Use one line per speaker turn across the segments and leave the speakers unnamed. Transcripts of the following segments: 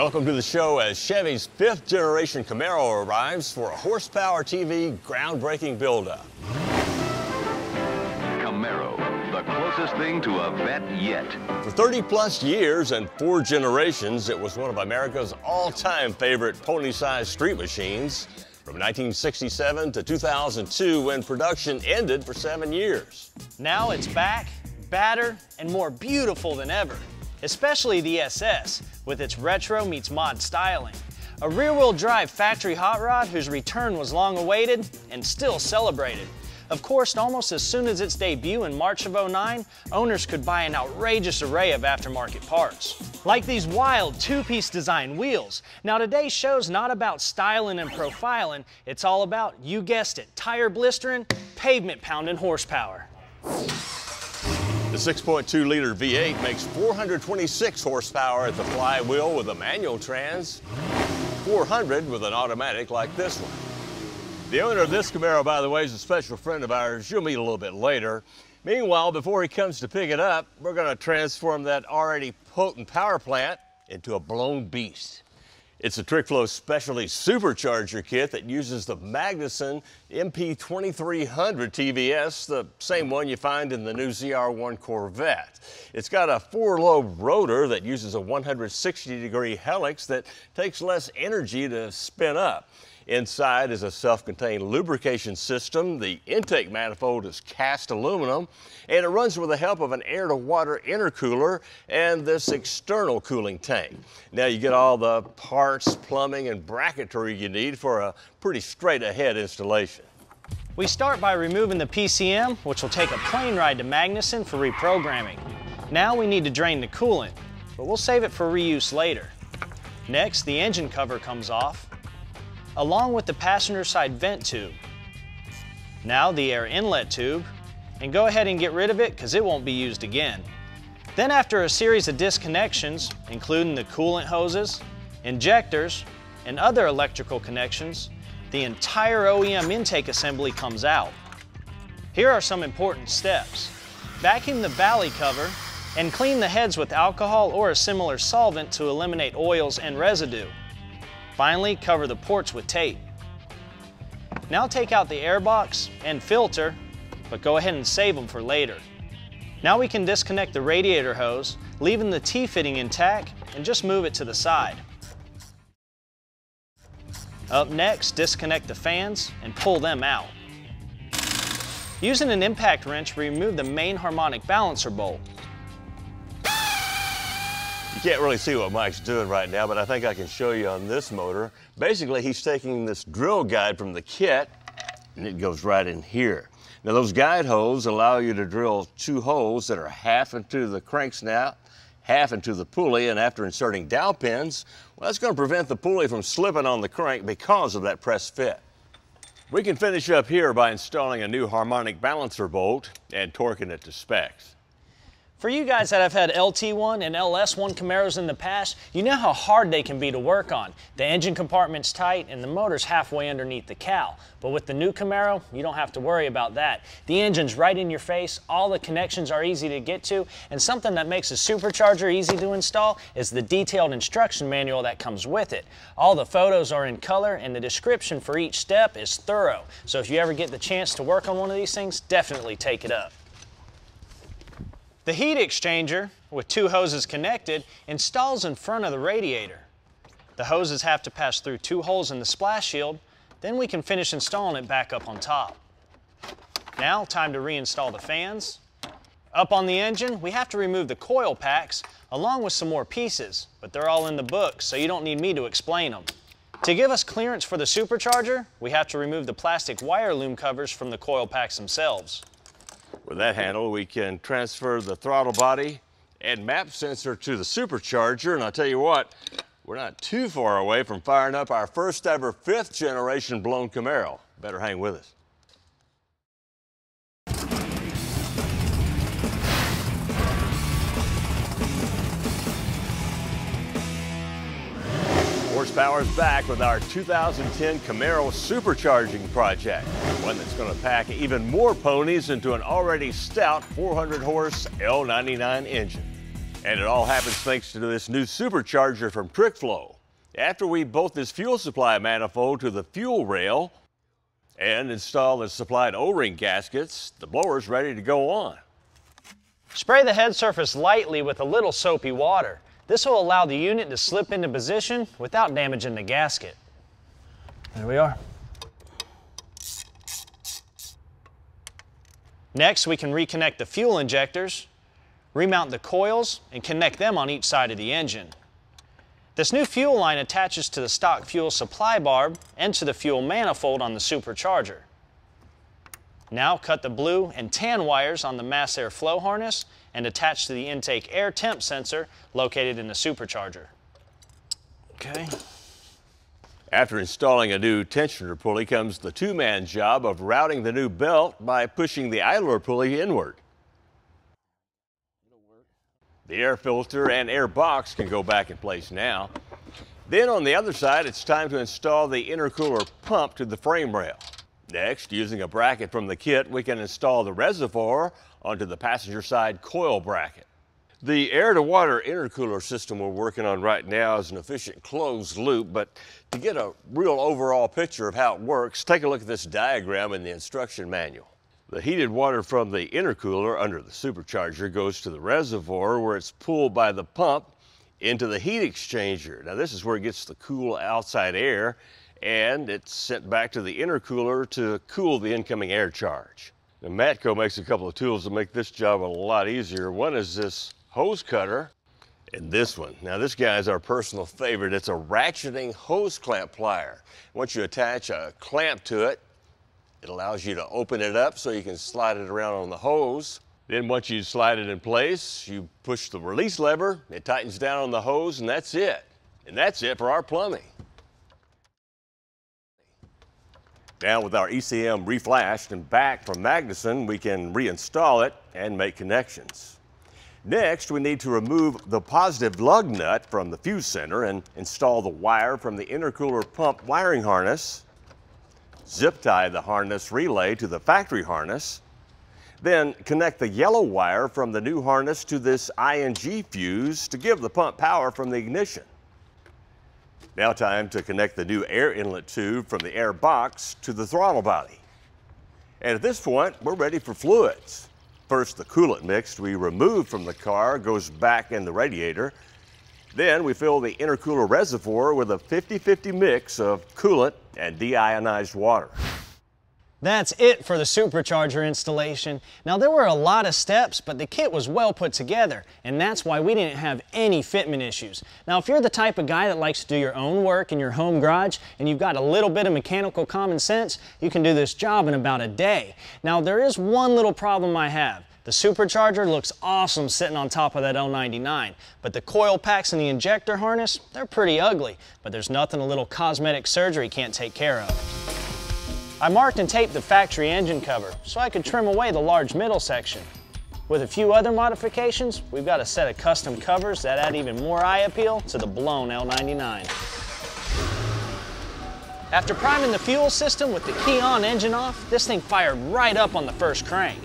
Welcome to the show as Chevy's 5th generation Camaro arrives for a horsepower TV groundbreaking buildup.
Camaro, the closest thing to a vet yet.
For 30 plus years and 4 generations, it was one of America's all-time favorite pony-sized street machines. From 1967 to 2002, when production ended for 7 years.
Now it's back, badder, and more beautiful than ever. Especially the SS, with its retro meets mod styling. A rear-wheel drive factory hot rod whose return was long awaited and still celebrated. Of course, almost as soon as its debut in March of '09, owners could buy an outrageous array of aftermarket parts. Like these wild two-piece design wheels. Now today's show's not about styling and profiling, it's all about, you guessed it, tire blistering, pavement pounding horsepower.
The 6.2-liter V8 makes 426 horsepower at the flywheel with a manual trans, 400 with an automatic like this one. The owner of this Camaro, by the way, is a special friend of ours. You'll meet a little bit later. Meanwhile, before he comes to pick it up, we're going to transform that already potent power plant into a blown beast. It's a TrickFlow specialty supercharger kit that uses the Magnuson MP2300 TVS, the same one you find in the new ZR1 Corvette. It's got a 4-lobe rotor that uses a 160-degree helix that takes less energy to spin up. Inside is a self-contained lubrication system. The intake manifold is cast aluminum, and it runs with the help of an air-to-water intercooler and this external cooling tank. Now you get all the parts, plumbing, and bracketry you need for a pretty straight-ahead installation.
We start by removing the PCM, which will take a plane ride to Magnuson for reprogramming. Now we need to drain the coolant, but we'll save it for reuse later. Next, the engine cover comes off, along with the passenger side vent tube. Now the air inlet tube, and go ahead and get rid of it because it won't be used again. Then after a series of disconnections, including the coolant hoses, injectors, and other electrical connections, the entire OEM intake assembly comes out. Here are some important steps. Vacuum the valley cover and clean the heads with alcohol or a similar solvent to eliminate oils and residue. Finally, cover the ports with tape. Now take out the airbox and filter, but go ahead and save them for later. Now we can disconnect the radiator hose, leaving the T-fitting intact, and just move it to the side. Up next, disconnect the fans and pull them out. Using an impact wrench, remove the main harmonic balancer bolt.
You can't really see what Mike's doing right now, but I think I can show you on this motor. Basically, he's taking this drill guide from the kit, and it goes right in here. Now, those guide holes allow you to drill 2 holes that are half into the crank snout, half into the pulley, and after inserting dowel pins, well, that's going to prevent the pulley from slipping on the crank because of that press fit. We can finish up here by installing a new harmonic balancer bolt and torquing it to specs.
For you guys that have had LT1 and LS1 Camaros in the past, you know how hard they can be to work on. The engine compartment's tight and the motor's halfway underneath the cowl. But with the new Camaro, you don't have to worry about that. The engine's right in your face, all the connections are easy to get to, and something that makes a supercharger easy to install is the detailed instruction manual that comes with it. All the photos are in color and the description for each step is thorough. So if you ever get the chance to work on one of these things, definitely take it up. The heat exchanger, with 2 hoses connected, installs in front of the radiator. The hoses have to pass through 2 holes in the splash shield, then we can finish installing it back up on top. Now, time to reinstall the fans. Up on the engine, we have to remove the coil packs, along with some more pieces, but they're all in the book, so you don't need me to explain them. To give us clearance for the supercharger, we have to remove the plastic wire loom covers from the coil packs themselves.
With that handle, we can transfer the throttle body and map sensor to the supercharger, and I'll tell you what, we're not too far away from firing up our first ever 5th generation blown Camaro. Better hang with us. Horsepower's back with our 2010 Camaro supercharging project, one that's going to pack even more ponies into an already stout 400 horse L99 engine. And it all happens thanks to this new supercharger from TrickFlow. After we bolt this fuel supply manifold to the fuel rail and install the supplied O-ring gaskets, the blower's ready to go on.
Spray the head surface lightly with a little soapy water. This will allow the unit to slip into position without damaging the gasket. There we are. Next, we can reconnect the fuel injectors, remount the coils, and connect them on each side of the engine. This new fuel line attaches to the stock fuel supply barb and to the fuel manifold on the supercharger. Now cut the blue and tan wires on the mass air flow harness and attach to the intake air temp sensor located in the supercharger. Okay.
After installing a new tensioner pulley comes the two-man job of routing the new belt by pushing the idler pulley inward. The air filter and air box can go back in place now. Then on the other side, it's time to install the intercooler pump to the frame rail. Next, using a bracket from the kit, we can install the reservoir onto the passenger side coil bracket. The air-to-water intercooler system we're working on right now is an efficient closed loop, but to get a real overall picture of how it works, take a look at this diagram in the instruction manual. The heated water from the intercooler under the supercharger goes to the reservoir where it's pulled by the pump into the heat exchanger. Now this is where it gets the cool outside air and it's sent back to the intercooler to cool the incoming air charge. Now Matco makes a couple of tools to make this job a lot easier. One is this hose cutter and this one. Now this guy is our personal favorite. It's a ratcheting hose clamp plier. Once you attach a clamp to it, it allows you to open it up so you can slide it around on the hose. Then once you slide it in place, you push the release lever, it tightens down on the hose, and that's it. And that's it for our plumbing. Now with our ECM reflashed and back from Magnuson, we can reinstall it and make connections. Next, we need to remove the positive lug nut from the fuse center and install the wire from the intercooler pump wiring harness. Zip tie the harness relay to the factory harness. Then connect the yellow wire from the new harness to this ING fuse to give the pump power from the ignition. Now time to connect the new air inlet tube from the air box to the throttle body. And at this point, we're ready for fluids. First, the coolant mix we removed from the car goes back in the radiator. Then we fill the intercooler reservoir with a 50-50 mix of coolant and deionized water.
That's it for the supercharger installation. Now there were a lot of steps, but the kit was well put together, and that's why we didn't have any fitment issues. Now if you're the type of guy that likes to do your own work in your home garage, and you've got a little bit of mechanical common sense, you can do this job in about a day. Now there is one little problem I have. The supercharger looks awesome sitting on top of that L99, but the coil packs and the injector harness, they're pretty ugly, but there's nothing a little cosmetic surgery can't take care of. I marked and taped the factory engine cover so I could trim away the large middle section. With a few other modifications, we've got a set of custom covers that add even more eye appeal to the blown L99. After priming the fuel system with the key on, engine off, this thing fired right up on the first crank.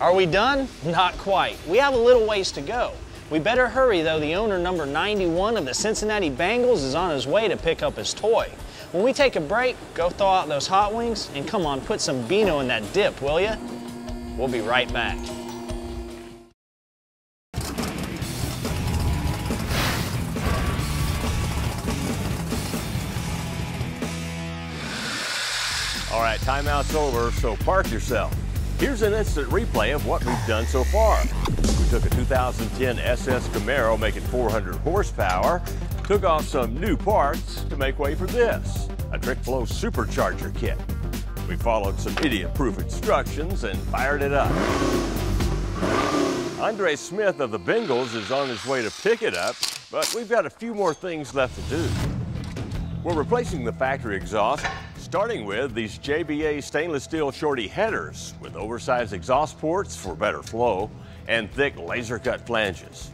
Are we done? Not quite. We have a little ways to go. We better hurry though, the owner number 91 of the Cincinnati Bengals is on his way to pick up his toy. When we take a break, go thaw out those hot wings and come on, put some Beano in that dip, will ya? We'll be right back.
All right, timeout's over, so park yourself. Here's an instant replay of what we've done so far. We took a 2010 SS Camaro making 400 horsepower, took off some new parts to make way for this, a TrickFlow supercharger kit. We followed some idiot-proof instructions and fired it up. Andre Smith of the Bengals is on his way to pick it up, but we've got a few more things left to do. We're replacing the factory exhaust, starting with these JBA stainless steel shorty headers with oversized exhaust ports for better flow and thick laser-cut flanges.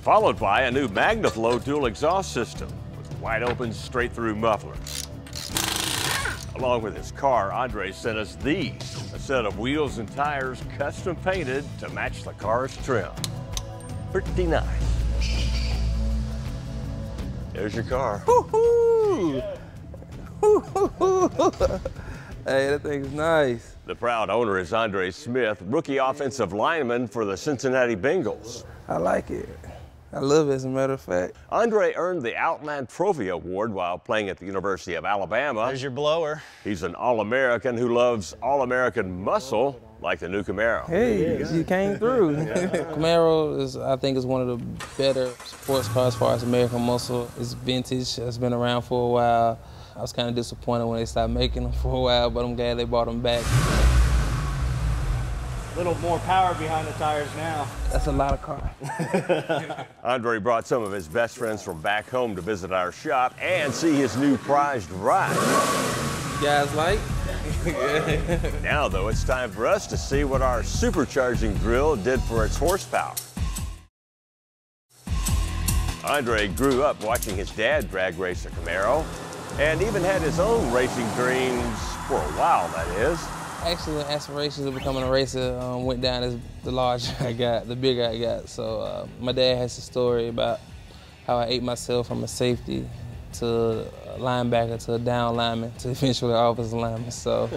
Followed by a new MagnaFlow dual exhaust system with wide open straight-through mufflers. Along with his car, Andre sent us these, a set of wheels and tires custom painted to match the car's trim. 39. There's your car.
Woo-hoo! Hey, that thing's nice.
The proud owner is Andre Smith, rookie offensive lineman for the Cincinnati Bengals.
I like it. I love it, as a matter of fact.
Andre earned the Outland Trophy Award while playing at the University of Alabama.
There's your blower.
He's an All-American who loves All-American muscle, like the new Camaro.
Hey, you came through. Camaro is, I think, is one of the better sports cars as far as American muscle. It's vintage. It's been around for a while. I was kind of disappointed when they stopped making them for a while, but I'm glad they brought them back.
A little more power behind the tires now.
That's a lot of car.
Andre brought some of his best friends from back home to visit our shop and see his new prized ride.
You guys like?
Now, though, it's time for us to see what our supercharging drill did for its horsepower. Andre grew up watching his dad drag race a Camaro and even had his own racing dreams for a while, that is.
Actually, aspirations of becoming a racer went down as the larger I got, the bigger I got. So my dad has a story about how I ate myself from a safety to a linebacker to a down lineman to eventually offensive lineman. So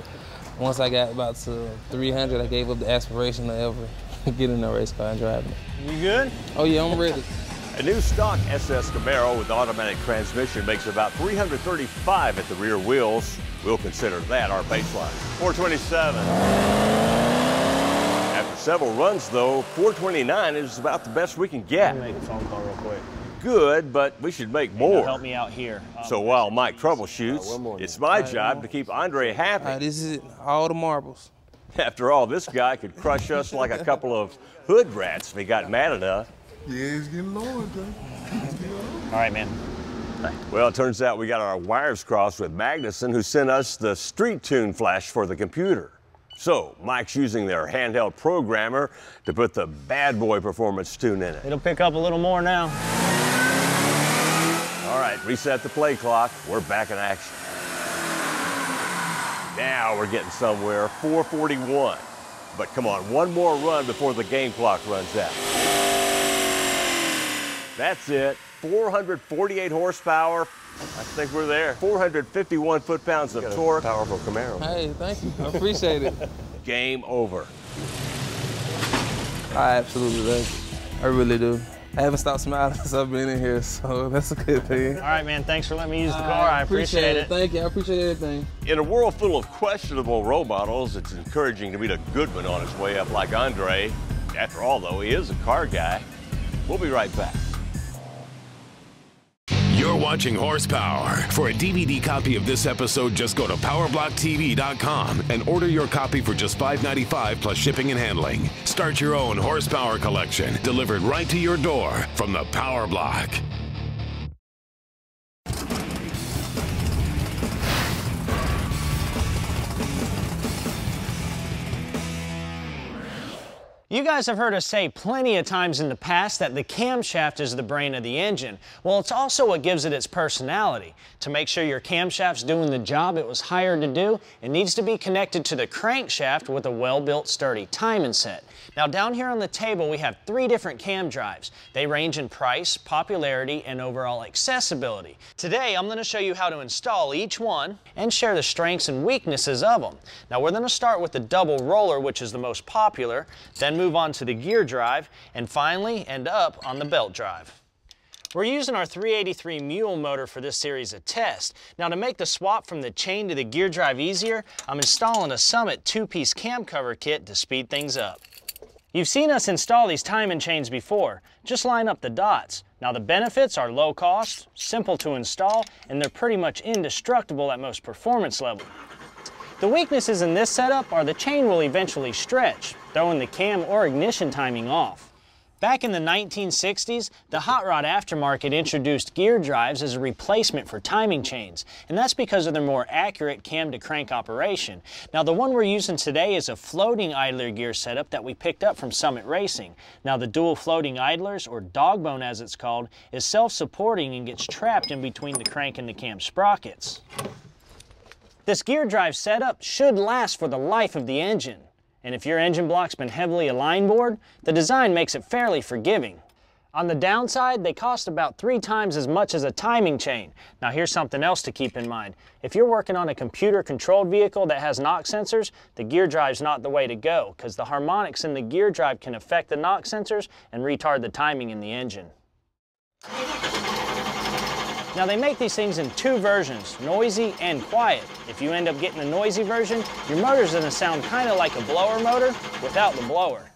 once I got about to 300, I gave up the aspiration of ever getting in a race car and driving it.
You good?
Oh yeah, I'm ready.
A new stock SS Camaro with automatic transmission makes about 335 at the rear wheels. We'll consider that our baseline. 427. After several runs, though, 429 is about the best we can get.
Let me make a phone call real quick.
Good, but we should make more.
Help me out here.
So while Mike troubleshoots, it's my job to keep Andre happy.
This is it, all the marbles.
After all, this guy could crush us like a couple of hood rats if he got mad enough.
Yeah, he's getting lower, Jay.
All right, man.
Well, it turns out we got our wires crossed with Magnuson, who sent us the Street Tune flash for the computer. So Mike's using their handheld programmer to put the bad boy performance tune in it.
It'll pick up a little more now.
All right, reset the play clock. We're back in action. Now we're getting somewhere, 441. But come on, one more run before the game clock runs out. That's it, 448 horsepower. I think we're there. 451 foot-pounds of torque. Powerful Camaro.
Hey, thank you, I appreciate it.
Game over.
I absolutely love it, I really do. I haven't stopped smiling since I've been in here, so that's a good thing.
All right, man, thanks for letting me use the car. I appreciate it.
Thank you, I appreciate everything.
In a world full of questionable role models, it's encouraging to meet a good one on his way up like Andre. After all, though, he is a car guy. We'll be right back.
You're watching Horsepower. For a DVD copy of this episode, just go to PowerBlockTV.com and order your copy for just $5.95 plus shipping and handling. Start your own Horsepower collection, delivered right to your door from the Power Block.
You guys have heard us say plenty of times in the past that the camshaft is the brain of the engine. Well, it's also what gives it its personality. To make sure your camshaft's doing the job it was hired to do, it needs to be connected to the crankshaft with a well-built, sturdy timing set. Now, down here on the table, we have 3 different cam drives. They range in price, popularity, and overall accessibility. Today, I'm going to show you how to install each one and share the strengths and weaknesses of them. Now, we're going to start with the double roller, which is the most popular, then move on to the gear drive, and finally end up on the belt drive. We're using our 383 mule motor for this series of tests. Now, to make the swap from the chain to the gear drive easier, I'm installing a Summit 2-piece cam cover kit to speed things up. You've seen us install these timing chains before. Just line up the dots. Now, the benefits are low cost, simple to install, and they're pretty much indestructible at most performance levels. The weaknesses in this setup are the chain will eventually stretch, throwing the cam or ignition timing off. Back in the 1960s, the hot rod aftermarket introduced gear drives as a replacement for timing chains, and that's because of their more accurate cam-to-crank operation. Now, the one we're using today is a floating idler gear setup that we picked up from Summit Racing. Now, the dual floating idlers, or dogbone as it's called, is self-supporting and gets trapped in between the crank and the cam sprockets. This gear drive setup should last for the life of the engine. And if your engine block's been heavily align bored, the design makes it fairly forgiving. On the downside, they cost about 3 times as much as a timing chain. Now here's something else to keep in mind. If you're working on a computer-controlled vehicle that has knock sensors, the gear drive's not the way to go, because the harmonics in the gear drive can affect the knock sensors and retard the timing in the engine. Now they make these things in 2 versions, noisy and quiet. If you end up getting the noisy version, your motor's gonna sound kind of like a blower motor without the blower.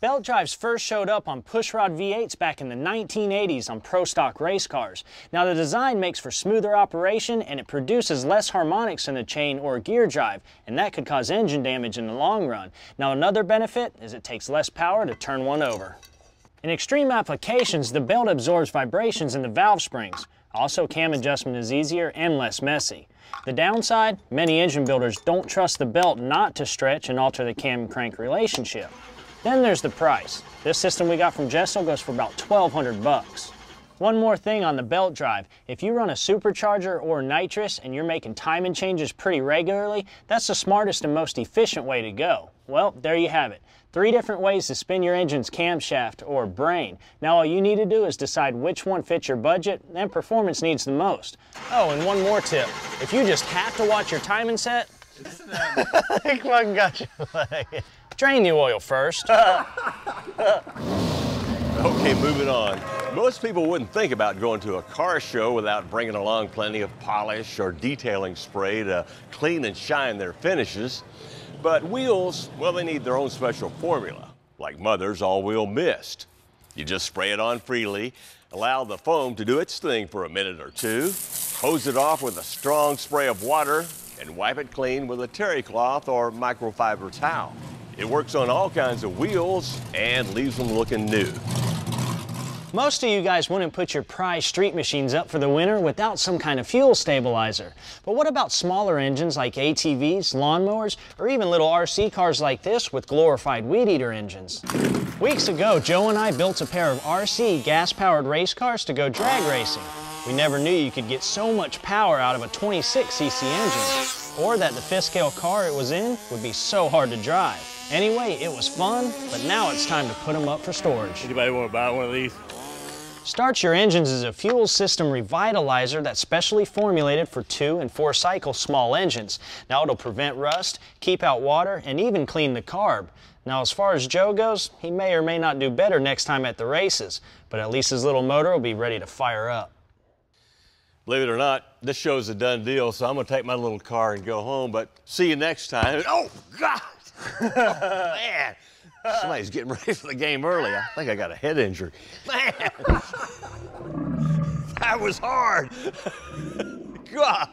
Belt drives first showed up on pushrod V8s back in the 1980s on pro stock race cars. Now the design makes for smoother operation and it produces less harmonics in the chain or gear drive, and that could cause engine damage in the long run. Now another benefit is it takes less power to turn one over. In extreme applications, the belt absorbs vibrations in the valve springs. Also, cam adjustment is easier and less messy. The downside, many engine builders don't trust the belt not to stretch and alter the cam and crank relationship. Then there's the price. This system we got from Jesel goes for about $1,200. One more thing on the belt drive. If you run a supercharger or nitrous and you're making timing changes pretty regularly, that's the smartest and most efficient way to go. Well, there you have it. 3 different ways to spin your engine's camshaft or brain. Now all you need to do is decide which one fits your budget and performance needs the most. Oh, and one more tip. If you just have to watch your timing set, I fucking got you. Drain the oil first.
Okay, moving on. Most people wouldn't think about going to a car show without bringing along plenty of polish or detailing spray to clean and shine their finishes. But wheels, well, they need their own special formula, like Mother's all-wheel mist. You just spray it on freely, allow the foam to do its thing for a minute or 2, hose it off with a strong spray of water, and wipe it clean with a terry cloth or microfiber towel. It works on all kinds of wheels and leaves them looking new.
Most of you guys wouldn't put your prized street machines up for the winter without some kind of fuel stabilizer. But what about smaller engines like ATVs, lawnmowers, or even little RC cars like this with glorified weed eater engines? Weeks ago, Joe and I built a pair of RC gas-powered race cars to go drag racing. We never knew you could get so much power out of a 26cc engine, or that the fifth scale car it was in would be so hard to drive. Anyway, it was fun, but now it's time to put them up for storage.
Anybody want to buy one of these?
Start Your Engines is a fuel system revitalizer that's specially formulated for 2- and 4-cycle small engines. Now it'll prevent rust, keep out water, and even clean the carb. Now as far as Joe goes, he may or may not do better next time at the races, but at least his little motor will be ready to fire up.
Believe it or not, this show's a done deal, so I'm gonna take my little car and go home, but see you next time. Oh, God! Oh, man! Somebody's getting ready for the game early. I think I got a head injury. Man! That was hard! God!